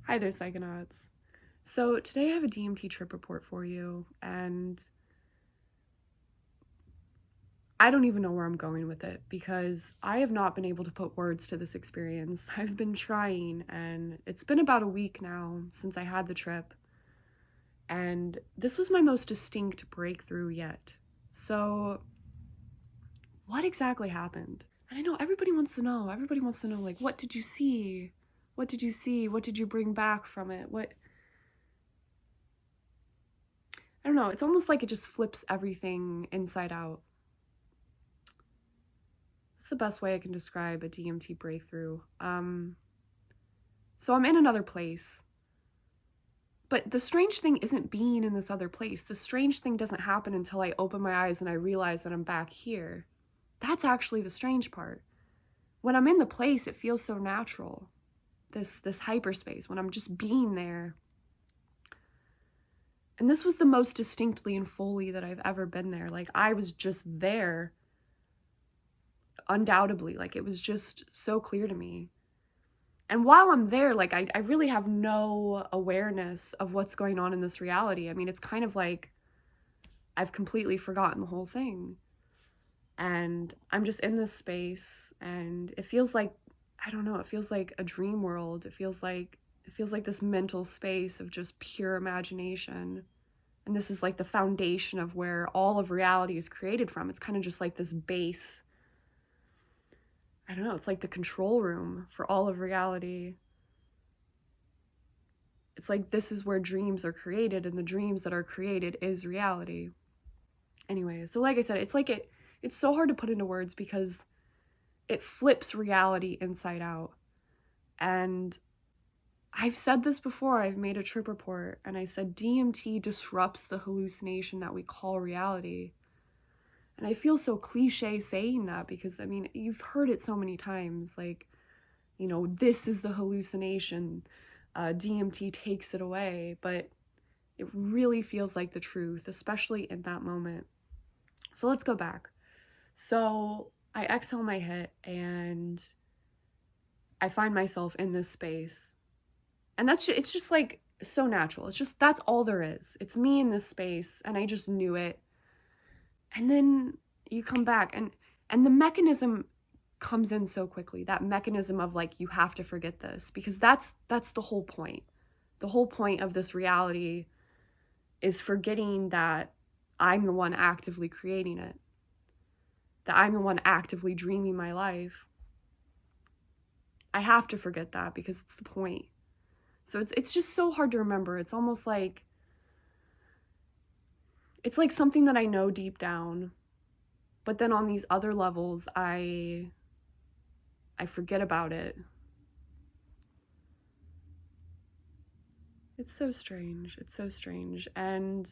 Hi there, Psychonauts. So today I have a DMT trip report for you, and I don't even know where I'm going with it because I have not been able to put words to this experience. I've been trying, and it's been about a week now since I had the trip, and this was my most distinct breakthrough yet. So, what exactly happened? And I know everybody wants to know. Everybody wants to know, like, what did you see? What did you see? What did you bring back from it? I don't know, it's almost like it just flips everything inside out. That's the best way I can describe a DMT breakthrough. So I'm in another place. But the strange thing isn't being in this other place. The strange thing doesn't happen until I open my eyes and I realize that I'm back here. That's actually the strange part. When I'm in the place, it feels so natural. This hyperspace, when I'm just being there. And this was the most distinctly and fully that I've ever been there. Like, I was just there. Undoubtedly, like, it was just so clear to me. And while I'm there, like, I really have no awareness of what's going on in this reality. I mean, it's kind of like I've completely forgotten the whole thing. And I'm just in this space, and it feels like, I don't know, it feels like a dream world. It feels like this mental space of just pure imagination. And this is like the foundation of where all of reality is created from. It's kind of just like this base. I don't know, it's like the control room for all of reality. It's like this is where dreams are created, and the dreams that are created is reality. Anyway, so like I said, it's so hard to put into words because it flips reality inside out. And I've said this before, I've made a trip report, and I said DMT disrupts the hallucination that we call reality. And I feel so cliche saying that because, I mean, you've heard it so many times, like, you know, this is the hallucination, DMT takes it away, but it really feels like the truth, especially in that moment. So let's go back. So I exhale my hit, and I find myself in this space. And it's just like so natural. It's just, that's all there is. It's me in this space, and I just knew it. And then you come back, and the mechanism comes in so quickly. That mechanism of, like, you have to forget this, because that's the whole point. The whole point of this reality is forgetting that I'm the one actively creating it, that I'm the one actively dreaming my life. I have to forget that because it's the point. So it's just so hard to remember. It's almost like, it's like something that I know deep down, but then on these other levels, I forget about it. It's so strange. It's so strange. And,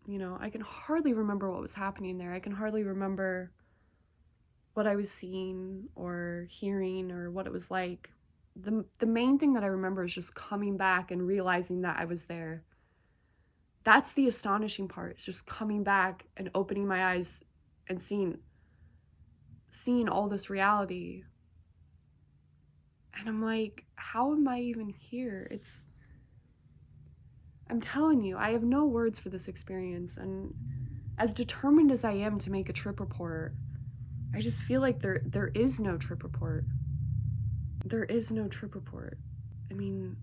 you know, I can hardly remember what was happening there. I can hardly remember what I was seeing or hearing or what it was like. The main thing that I remember is just coming back and realizing that I was there. That's the astonishing part. It's just coming back and opening my eyes and seeing all this reality. And I'm like, how am I even here? I'm telling you, I have no words for this experience. And as determined as I am to make a trip report, I just feel like there is no trip report. There is no trip report. I mean,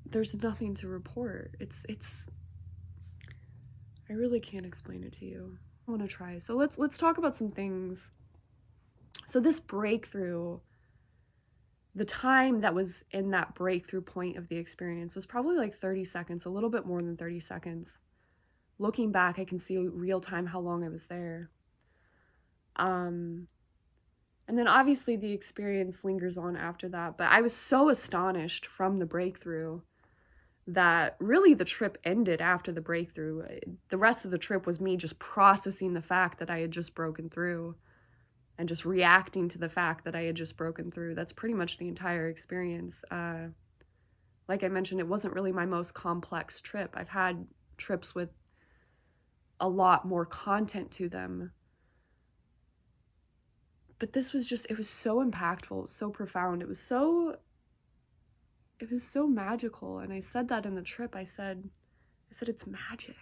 there's nothing to report. I really can't explain it to you. I want to try. So let's talk about some things. So this breakthrough, the time that was in that breakthrough point of the experience was probably like 30 seconds, a little bit more than 30 seconds. Looking back, I can see real time how long I was there. And then obviously the experience lingers on after that, but I was so astonished from the breakthrough that really the trip ended after the breakthrough. The rest of the trip was me just processing the fact that I had just broken through and just reacting to the fact that I had just broken through. That's pretty much the entire experience. Like I mentioned, it wasn't really my most complex trip. I've had trips with a lot more content to them. But this was just, it was so impactful, so profound. It was so it was so magical. And I said that in the trip. I said it's magic.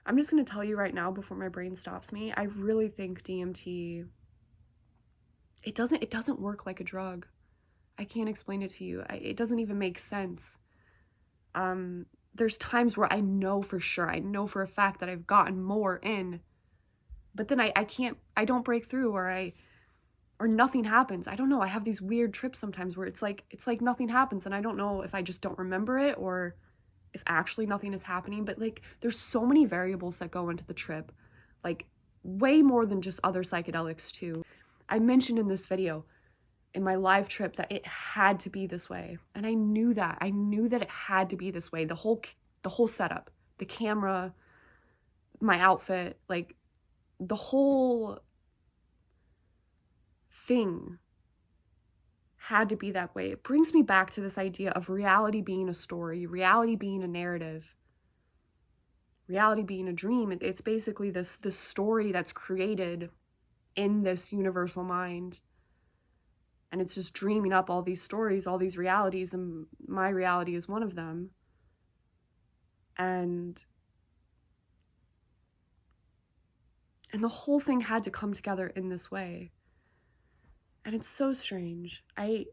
I'm just going to tell you right now before my brain stops me, I really think DMT, it doesn't work like a drug. I can't explain it to you. It doesn't even make sense. There's times where I know for sure, I know for a fact that I've gotten more in, but then I don't break through, or nothing happens. I don't know. I have these weird trips sometimes where it's like nothing happens, and I don't know if I just don't remember it or if actually nothing is happening. But like, there's so many variables that go into the trip, like way more than just other psychedelics too. I mentioned in this video, in my live trip, that it had to be this way, and I knew that it had to be this way. The whole setup, the camera, my outfit, like the whole thing had to be that way. It brings me back to this idea of reality being a story, reality being a narrative, reality being a dream. It's basically this story that's created in this universal mind, and it's just dreaming up all these stories, all these realities, and my reality is one of them. And the whole thing had to come together in this way. And it's so strange. I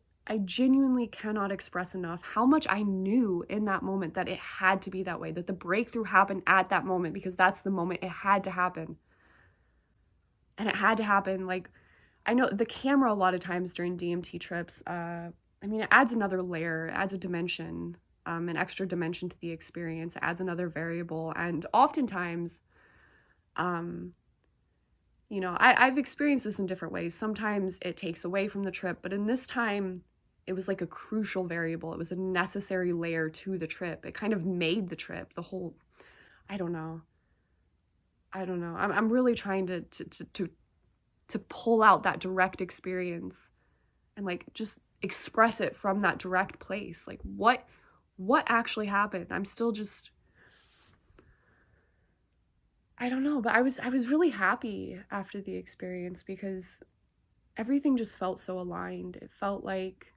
genuinely cannot express enough how much I knew in that moment that it had to be that way, that the breakthrough happened at that moment, because that's the moment it had to happen. And it had to happen, like, I know the camera a lot of times during DMT trips, I mean, it adds another layer, it adds a dimension, an extra dimension to the experience, it adds another variable. And oftentimes, you know, I've experienced this in different ways. Sometimes it takes away from the trip, but in this time, it was like a crucial variable. It was a necessary layer to the trip. It kind of made the trip, the whole, I don't know. I'm really trying to pull out that direct experience and like just express it from that direct place. Like what actually happened? I'm still just, I don't know, but I was really happy after the experience because everything just felt so aligned. It felt like,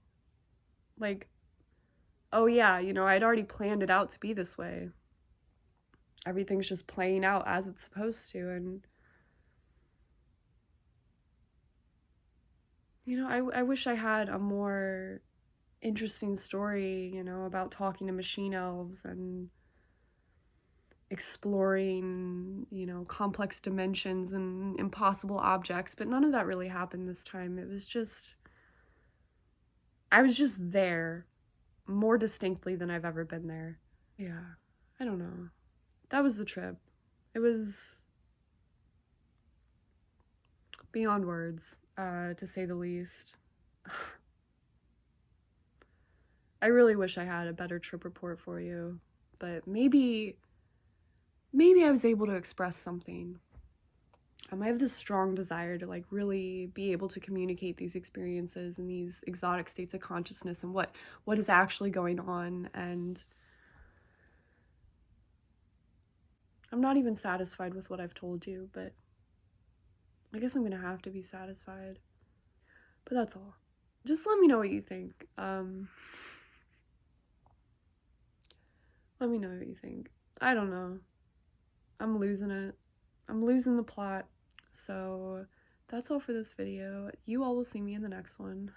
oh yeah, you know, I'd already planned it out to be this way. Everything's just playing out as it's supposed to. And, you know, I wish I had a more interesting story, you know, about talking to machine elves and exploring, you know, complex dimensions and impossible objects, but none of that really happened this time. It was just, I was just there more distinctly than I've ever been there. Yeah, I don't know. That was the trip. It was beyond words, to say the least. I really wish I had a better trip report for you, but maybe I was able to express something. I have this strong desire to like really be able to communicate these experiences and these exotic states of consciousness and what is actually going on. And I'm not even satisfied with what I've told you, but I guess I'm gonna have to be satisfied. But that's all. Just let me know what you think. Let me know what you think. I don't know. I'm losing it. I'm losing the plot. So that's all for this video. You all will see me in the next one.